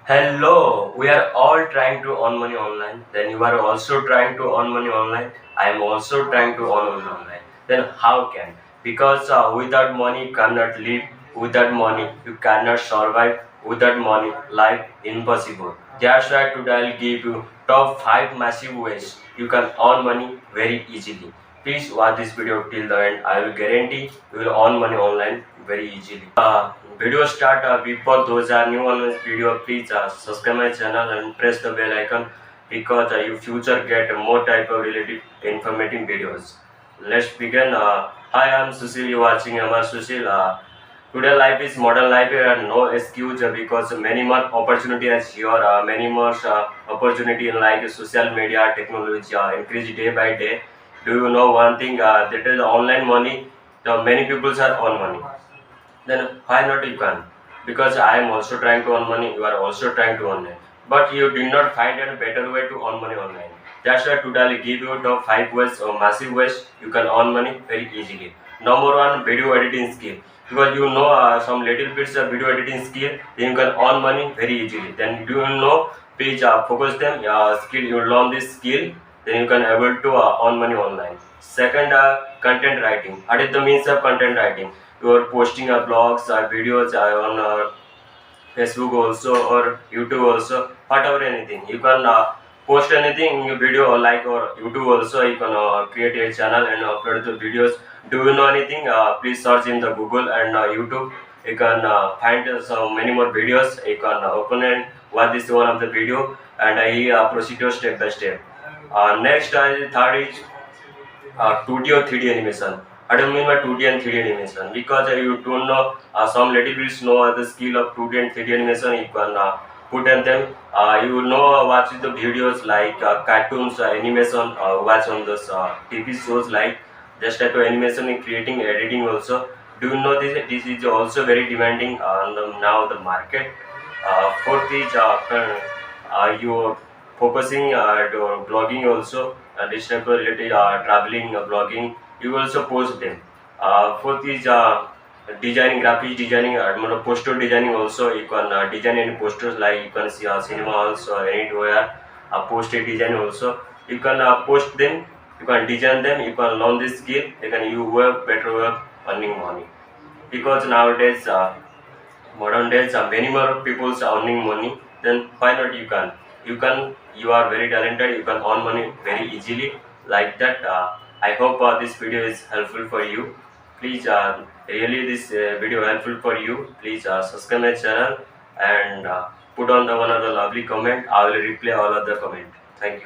Hello, we are all trying to earn money online. Then you are also trying to earn money online. I am also trying to earn money online. Then how can? Because without money you cannot live. Without money you cannot survive. Without money life impossible. That's why today I'll give you top 5 massive ways you can earn money very easily. Please watch this video till the end. I will guarantee you will earn money online very easily. Video start before those are new on this video, please subscribe my channel and press the bell icon because you future get more type of related informative videos. Let's begin. Hi, I'm Susil. You watching Amar Susil. Today life is modern life and no excuse because many more opportunity is here. Many more opportunity in like social media technology increase day by day. Do you know one thing? That is online money. The many people are on money, then why not you can? Because I am also trying to earn money, you are also trying to earn money, but you did not find a better way to earn money online. That's why today I'll give you the 5 ways or massive ways you can earn money very easily. Number one, video editing skill. Because you know some little bits of video editing skill, then you can earn money very easily. Then you will know, please focus them skill, you learn this skill, then you can able to earn money online. Second, content writing. What is the means of content writing? You are posting blogs or videos on Facebook also or YouTube also, whatever anything. You can post anything in your video or like or YouTube also. You can create a channel and upload the videos. Do you know anything? Please search in the Google and YouTube. You can find so many more videos. You can open and watch this one of the video and I proceed to step by step. Next, third is 2D or 3D animation. I don't mean by 2D and 3D animation because you don't know some little bit know the skill of 2D and 3D animation. You can put in them. You know watch the videos like cartoons, animation, watch on those TV shows like this type of animation in creating, editing also. Do you know this? This is also very demanding on now the market. Fourth is you focusing to blogging also. This type of related traveling, blogging. You also post them. Fourth is designing, graphic designing, poster designing also. You can design any posters like you can see cinema halls or anywhere. Poster design also. You can post them. You can design them. You can learn this skill. You work better work earning money because nowadays modern days many more people are earning money. Then why not you are very talented, you can earn money very easily like that. I hope this video is helpful for you. Please really this video helpful for you, please subscribe my channel and put on the one of the lovely comment. I will reply all of the comment.